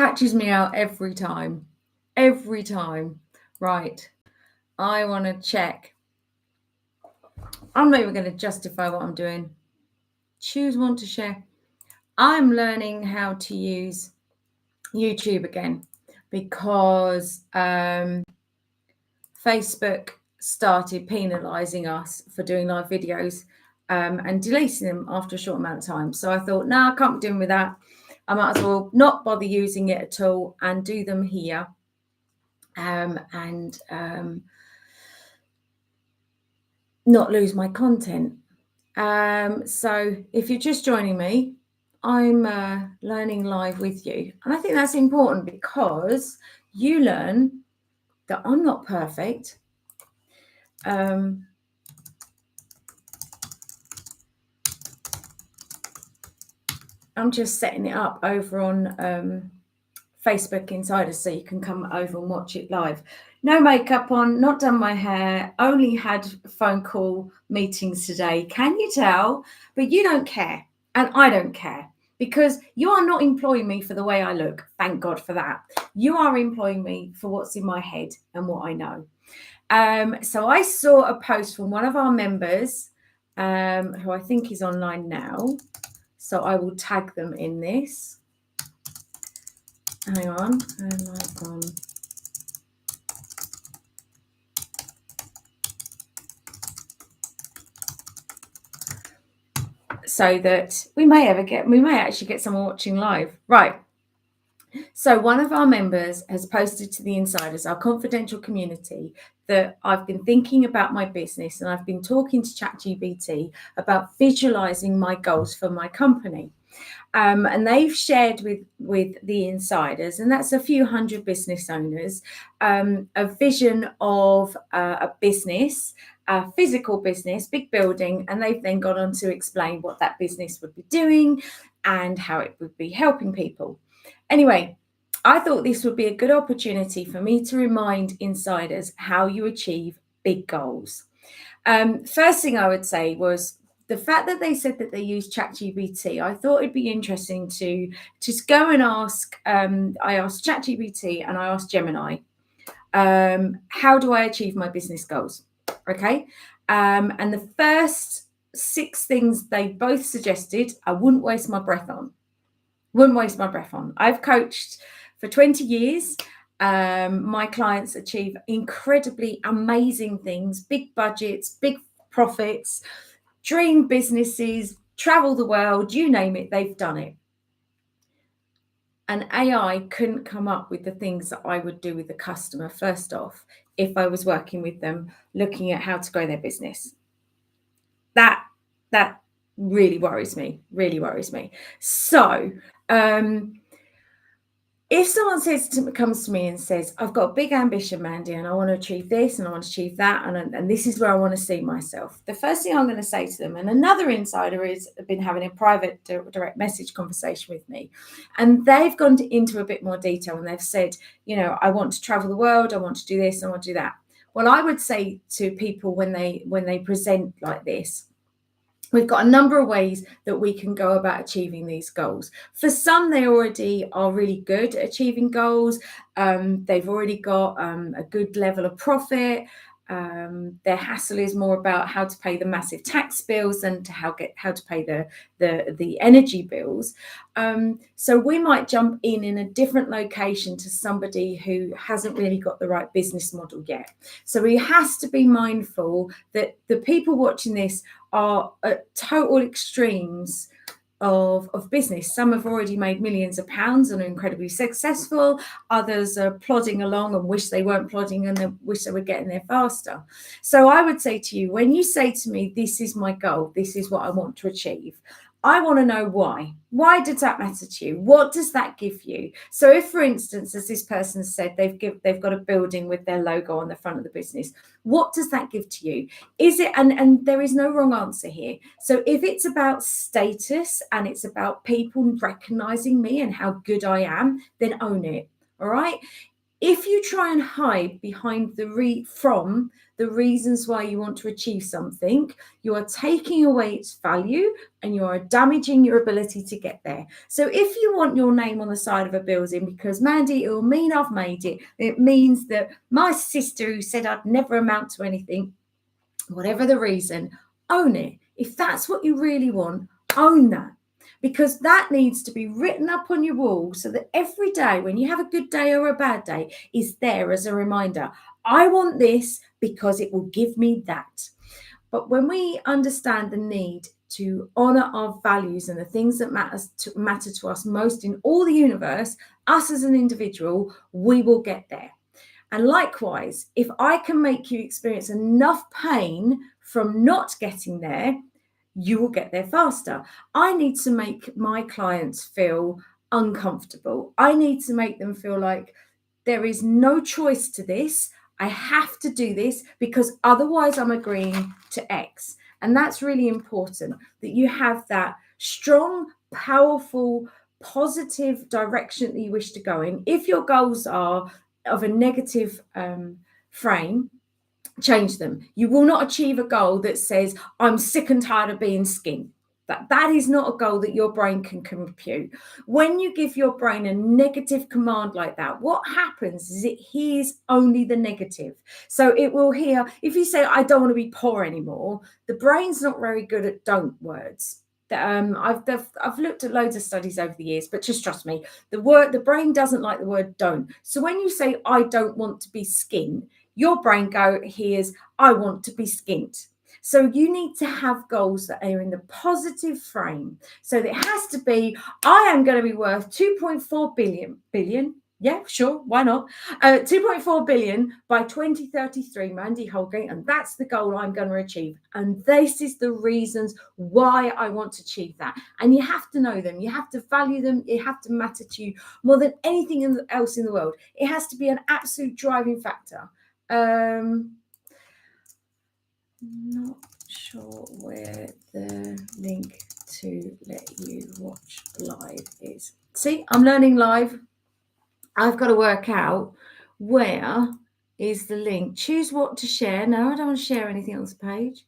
catches me out every time. Every time. Right. I want to check. I'm not even going to justify what I'm doing. Choose one to share. I'm learning how to use YouTube again because Facebook started penalising us for doing live videos and deleting them after a short amount of time. So I thought, no, I can't be doing with that. I might as well not bother using it at all and do them here. And not lose my content. So if you're just joining me, I'm learning live with you. And I think that's important because you learn that I'm not perfect. I'm just setting it up over on Facebook Insiders so you can come over and watch it live. No makeup on, not done my hair, only had phone call meetings today. Can you tell? But you don't care, and I don't care, because you are not employing me for the way I look. Thank God for that. You are employing me for what's in my head and what I know. So I saw a post from one of our members, who I think is online now. So I will tag them in this. Hang on, where am I gone? So that we may actually get someone watching live. Right. So one of our members has posted to the Insiders, our confidential community, that I've been thinking about my business and I've been talking to ChatGPT about visualizing my goals for my company. And they've shared with the Insiders, and that's a few hundred business owners, a vision of a business, a physical business, big building, and they've then gone on to explain what that business would be doing and how it would be helping people. Anyway, I thought this would be a good opportunity for me to remind Insiders how you achieve big goals. First thing I would say was the fact that they said that they use ChatGPT. I thought it'd be interesting to just go and ask. I asked ChatGPT and I asked Gemini, how do I achieve my business goals? Okay. And the first 6 things they both suggested, I wouldn't waste my breath on. I've coached for 20 years. My clients achieve incredibly amazing things, big budgets, big profits, dream businesses, travel the world, you name it, they've done it. And AI couldn't come up with the things that I would do with the customer, first off, if I was working with them, looking at how to grow their business. That really worries me. So if someone comes to me and says, I've got a big ambition, Mandie, and I want to achieve this and I want to achieve that, and this is where I want to see myself, the first thing I'm going to say to them, and another insider has been having a private direct message conversation with me, and they've gone into a bit more detail, and they've said, I want to travel the world, I want to do this, I want to do that. Well, I would say to people when they present like this, we've got a number of ways that we can go about achieving these goals. For some, they already are really good at achieving goals. They've already got a good level of profit. Their hassle is more about how to pay the massive tax bills than to how to pay the energy bills. So we might jump in a different location to somebody who hasn't really got the right business model yet. So we has to be mindful that the people watching this are at total extremes of business. Some have already made millions of pounds and are incredibly successful. Others are plodding along and wish they weren't plodding and they wish they were getting there faster. So I would say to you, when you say to me, this is my goal, this is what I want to achieve, I want to know why. Why does that matter to you? What does that give you? So if, for instance, as this person said, they've got a building with their logo on the front of the business, what does that give to you? Is it, and there is no wrong answer here. So if it's about status and it's about people recognizing me and how good I am, then own it. All right. If you try and hide behind the reasons why you want to achieve something, you are taking away its value and you are damaging your ability to get there. So if you want your name on the side of a building because, Mandie, it will mean I've made it. It means that my sister who said I'd never amount to anything, whatever the reason, own it. If that's what you really want, own that. Because that needs to be written up on your wall so that every day when you have a good day or a bad day is there as a reminder. I want this because it will give me that. But when we understand the need to honor our values and the things that matter to us most in all the universe, us as an individual, we will get there. And likewise, if I can make you experience enough pain from not getting there, you will get there faster. I need to make my clients feel uncomfortable. I need to make them feel like there is no choice to this. I have to do this because otherwise I'm agreeing to X. And that's really important, that you have that strong, powerful, positive direction that you wish to go in. If your goals are of a negative frame, change them. You will not achieve a goal that says, I'm sick and tired of being skin. That is not a goal that your brain can compute. When you give your brain a negative command like that, what happens is it hears only the negative. So it will hear, if you say, I don't want to be poor anymore, the brain's not very good at don't words. I've looked at loads of studies over the years, but just trust me, the brain doesn't like the word don't. So when you say, I don't want to be skin, your brain hears, I want to be skint. So you need to have goals that are in the positive frame. So it has to be, I am going to be worth 2.4 billion. Yeah, sure. Why not? 2.4 billion by 2033, Mandie Holgate. And that's the goal I'm going to achieve. And this is the reasons why I want to achieve that. And you have to know them. You have to value them. It have to matter to you more than anything else in the world. It has to be an absolute driving factor. Not sure where the link to let you watch live is. See, I'm learning live. I've got to work out where is the link. Choose what to share. No, I don't want to share anything on this page.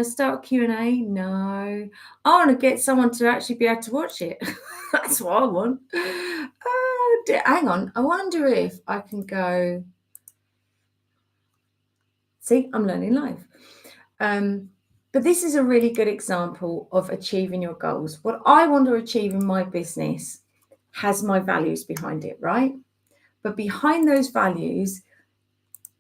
Start Q&A. No, I want to get someone to actually be able to watch it. That's what I want. Oh, hang on. I wonder if I can go. See, I'm learning live. But this is a really good example of achieving your goals. What I want to achieve in my business has my values behind it, right? But behind those values,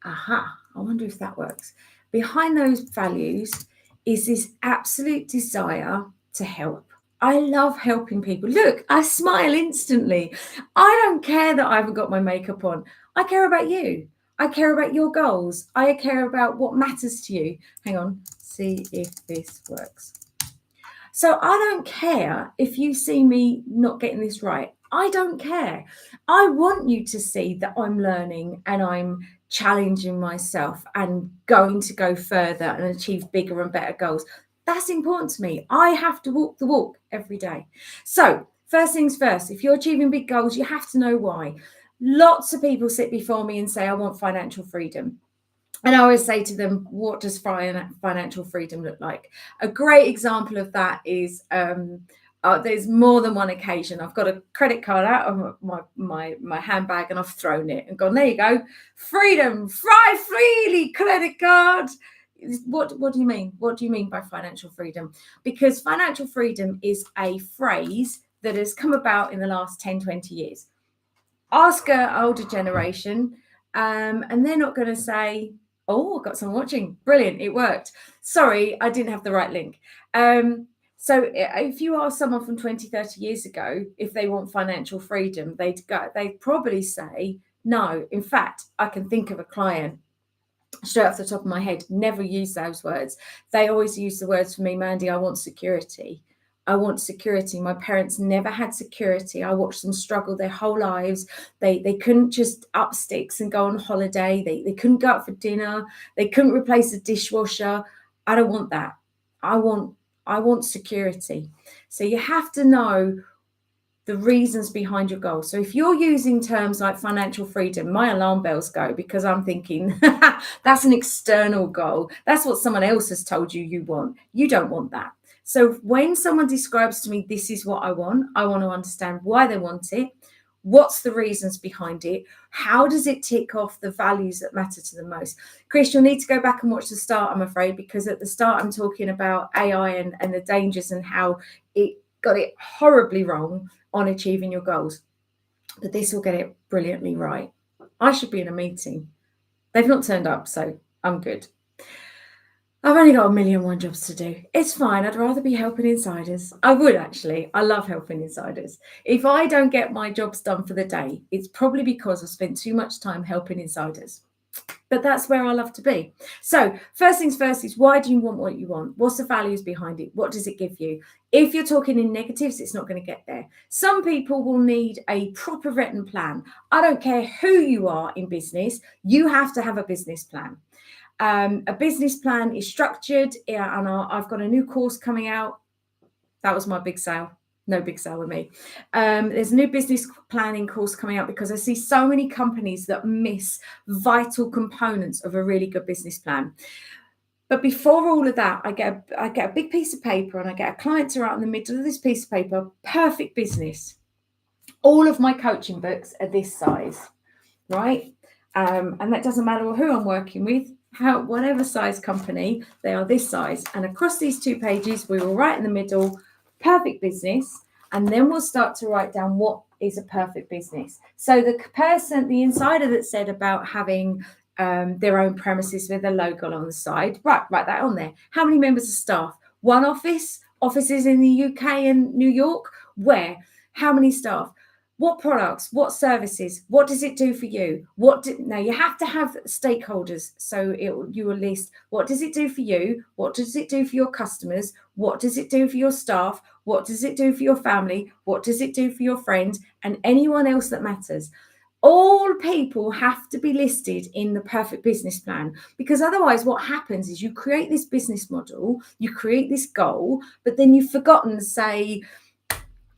I wonder if that works. Behind those values is this absolute desire to help. I love helping people. Look, I smile instantly. I don't care that I haven't got my makeup on. I care about you. I care about your goals. I care about what matters to you. Hang on, see if this works. So I don't care if you see me not getting this right. I don't care. I want you to see that I'm learning and I'm challenging myself and going to go further and achieve bigger and better goals. That's important to me. I have to walk the walk every day. So first things first, if you're achieving big goals, you have to know why. Lots of people sit before me and say, I want financial freedom. And I always say to them, what does financial freedom look like? A great example of that is there's more than one occasion. I've got a credit card out of my handbag and I've thrown it and gone, there you go. Freedom, fly freely, credit card. What do you mean? What do you mean by financial freedom? Because financial freedom is a phrase that has come about in the last 10, 20 years. Ask an older generation and they're not going to say, oh, I've got someone watching. Brilliant. It worked. Sorry, I didn't have the right link. So if you ask someone from 20, 30 years ago, if they want financial freedom, they'd probably say, no. In fact, I can think of a client straight off the top of my head, never use those words. They always use the words for me, Mandie, I want security. I want security. My parents never had security. I watched them struggle their whole lives. They couldn't just up sticks and go on holiday. They couldn't go out for dinner. They couldn't replace the dishwasher. I don't want that. I want security. So you have to know the reasons behind your goal. So if you're using terms like financial freedom, my alarm bells go, because I'm thinking that's an external goal. That's what someone else has told you you want. You don't want that. So when someone describes to me, this is what I want to understand why they want it. What's the reasons behind it? How does it tick off the values that matter to them most? Chris, you'll need to go back and watch the start, I'm afraid, because at the start I'm talking about AI and the dangers and how it got it horribly wrong on achieving your goals. But this will get it brilliantly right. I should be in a meeting. They've not turned up, so I'm good. I've only got 1,000,001 jobs to do. It's fine. I'd rather be helping insiders. I would, actually. I love helping insiders. If I don't get my jobs done for the day, it's probably because I've spent too much time helping insiders. But that's where I love to be. So first things first is, why do you want what you want? What's the values behind it? What does it give you? If you're talking in negatives, it's not going to get there. Some people will need a proper written plan. I don't care who you are in business. You have to have a business plan. A business plan is structured, and I've got a new course coming out. That was my big sale. No big sale with me. There's a new business planning course coming out because I see so many companies that miss vital components of a really good business plan. But before all of that, I get a big piece of paper, and I get a client to write in the middle of this piece of paper, perfect business. All of my coaching books are this size, right? And that doesn't matter who I'm working with. Whatever size company, they are this size. And across these 2 pages, we will write in the middle, perfect business, and then we'll start to write down what is a perfect business. So the insider that said about having their own premises with a logo on the side, write that on there. How many members of staff? 1 offices in the UK and New York? Where? How many staff? What products, what services, what does it do for you? Now you have to have stakeholders. So you will list, what does it do for you? What does it do for your customers? What does it do for your staff? What does it do for your family? What does it do for your friends and anyone else that matters? All people have to be listed in the perfect business plan, because otherwise what happens is you create this business model, you create this goal, but then you've forgotten, say,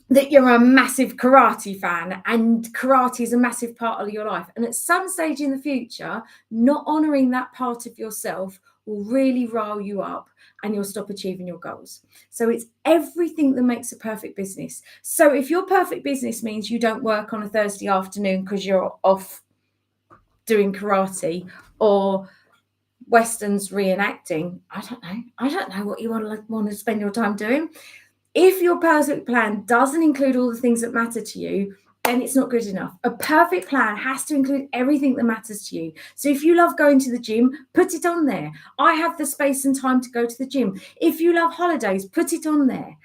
that you're a massive karate fan and karate is a massive part of your life. And at some stage in the future, not honouring that part of yourself will really rile you up and you'll stop achieving your goals. So it's everything that makes a perfect business. So if your perfect business means you don't work on a Thursday afternoon because you're off doing karate or Westerns reenacting, I don't know what you want to spend your time doing. If your perfect plan doesn't include all the things that matter to you, then it's not good enough. A perfect plan has to include everything that matters to you. So if you love going to the gym, put it on there. I have the space and time to go to the gym. If you love holidays, put it on there.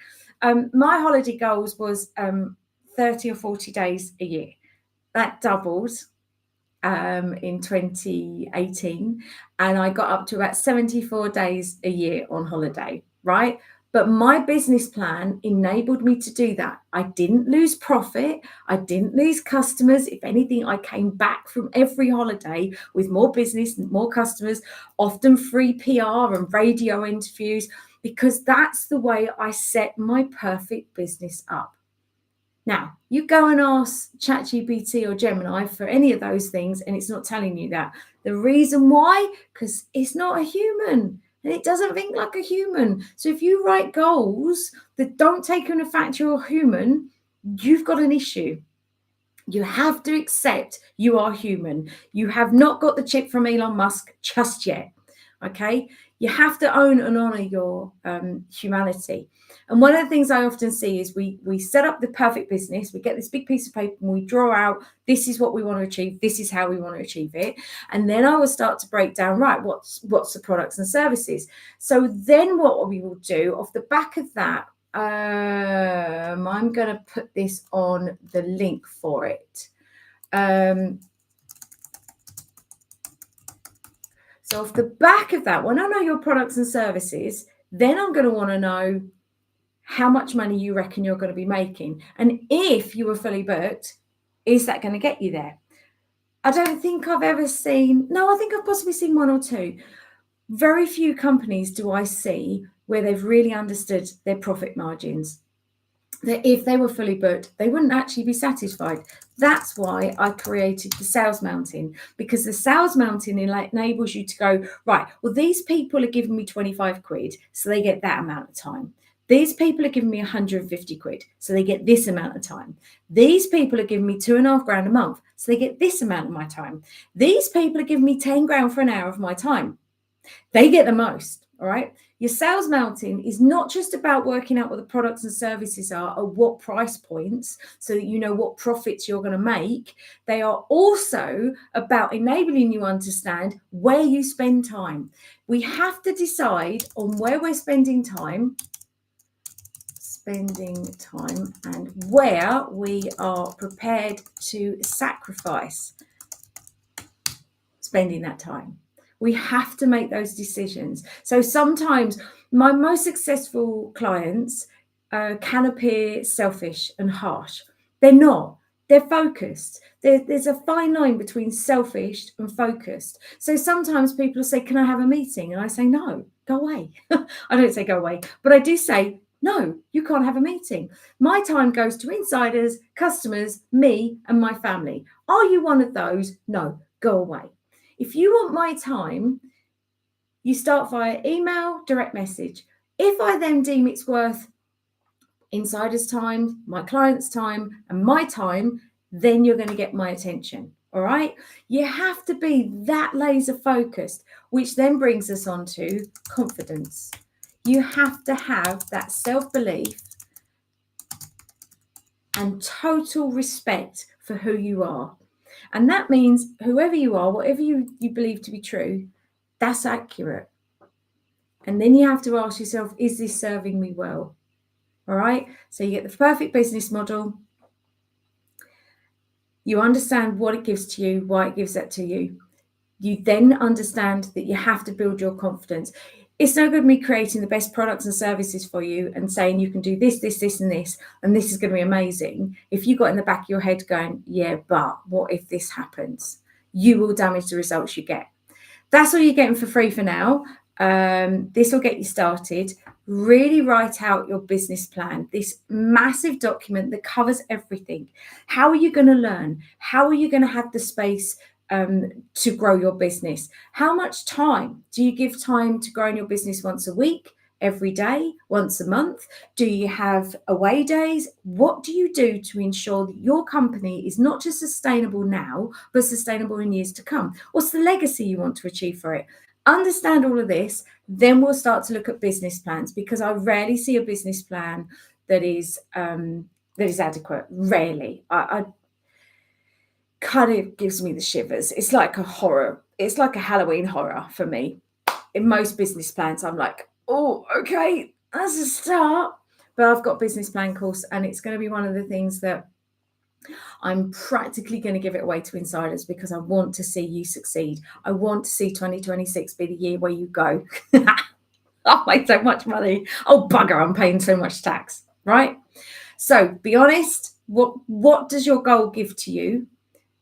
My holiday goals was 30 or 40 days a year. That doubled in 2018. And I got up to about 74 days a year on holiday, right? But my business plan enabled me to do that. I didn't lose profit. I didn't lose customers. If anything, I came back from every holiday with more business, more customers, often free PR and radio interviews, because that's the way I set my perfect business up. Now, you go and ask ChatGPT or Gemini for any of those things, and it's not telling you that. The reason why? Because it's not a human. And it doesn't think like a human. So if you write goals that don't take into fact you're human, you've got an issue. You have to accept you are human. You have not got the chip from Elon Musk just yet. Okay? You have to own and honor your humanity. And one of the things I often see is we set up the perfect business, we get this big piece of paper and we draw out, this is what we want to achieve, this is how we want to achieve it. And then I will start to break down, right, what's the products and services. So then what we will do off the back of that, I'm going to put this on the link for it. So off the back of that, when I know your products and services, then I'm going to want to know how much money you reckon you're going to be making. And if you were fully booked, is that going to get you there? I don't think I've ever seen, no, I think I've possibly seen 1 or 2. Very few companies do I see where they've really understood their profit margins. that if they were fully booked, they wouldn't actually be satisfied. That's why I created the sales mountain, because the sales mountain enables you to go, right, well, these people are giving me 25 quid, so they get that amount of time. These people are giving me 150 quid, so they get this amount of time. These people are giving me 2.5 grand a month, so they get this amount of my time. These people are giving me 10 grand for an hour of my time. They get the most, all right? Your sales mountain is not just about working out what the products and services are at what price points so that you know what profits you're going to make. They are also about enabling you to understand where you spend time. We have to decide on where we're spending time and where we are prepared to sacrifice spending that time. We have to make those decisions. So sometimes my most successful clients can appear selfish and harsh. They're not. They're focused. There's a fine line between selfish and focused. So sometimes people say, can I have a meeting? And I say, no, go away. I don't say go away, but I do say, no, you can't have a meeting. My time goes to insiders, customers, me, and my family. Are you one of those? No, go away. If you want my time, you start via email, direct message. If I then deem it's worth insiders' time, my clients' time, and my time, then you're going to get my attention. All right. You have to be that laser focused, which then brings us on to confidence. You have to have that self-belief and total respect for who you are. And that means whoever you are, whatever you believe to be true, that's accurate. And then you have to ask yourself, is this serving me well? All right. So you get the perfect business model. You understand what it gives to you, why it gives that to you. You then understand that you have to build your confidence. It's no good me creating the best products and services for you and saying you can do this, this, this, and this is going to be amazing. If you got in the back of your head going, yeah, but what if this happens? You will damage the results you get. That's all you're getting for free for now. This will get you started. Really write out your business plan, this massive document that covers everything. How are you going to learn? How are you going to have the space to grow your business? How much time do you give time to growing your business? Once a week, every day, once a month? Do you have away days? What do you do to ensure that your company is not just sustainable now, but sustainable in years to come? What's the legacy you want to achieve for it? Understand all of this, then we'll start to look at business plans, because I rarely see a business plan that is adequate. Rarely. I kind of gives me the shivers. It's like a horror. It's like a Halloween horror for me. In most business plans, I'm like, oh, okay, that's a start. But I've got a business plan course, and it's going to be one of the things that I'm practically going to give it away to insiders, because I want to see you succeed. I want to see 2026 be the year where you go, I've made so much money. Oh, bugger, I'm paying so much tax, right? So be honest. What does your goal give to you?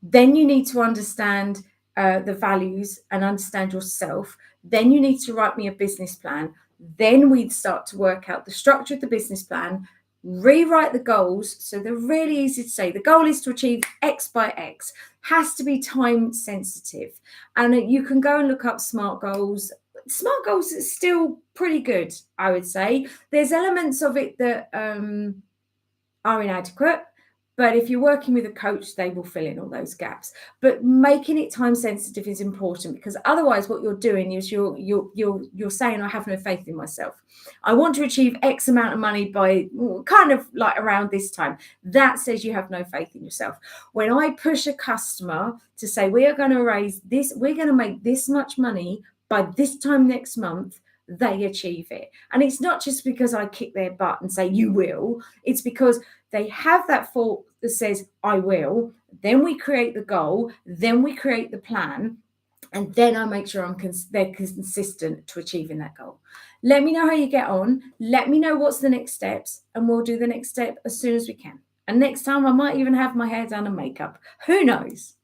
Then you need to understand the values and understand yourself. Then you need to write me a business plan. Then we'd start to work out the structure of the business plan, rewrite the goals. So they're really easy to say. The goal is to achieve X by X. Has to be time sensitive. And you can go and look up SMART goals. SMART goals is still pretty good, I would say. There's elements of it that are inadequate. But if you're working with a coach, they will fill in all those gaps. But making it time sensitive is important, because otherwise what you're doing is you're saying, I have no faith in myself. I want to achieve X amount of money by kind of like around this time. That says you have no faith in yourself. When I push a customer to say, we are going to raise this, we're going to make this much money by this time next month, they achieve it. And it's not just because I kick their butt and say, you will. It's because they have that thought that says, I will. Then we create the goal. Then we create the plan. And then I make sure they're consistent to achieving that goal. Let me know how you get on. Let me know what's the next steps. And we'll do the next step as soon as we can. And next time I might even have my hair done and makeup. Who knows?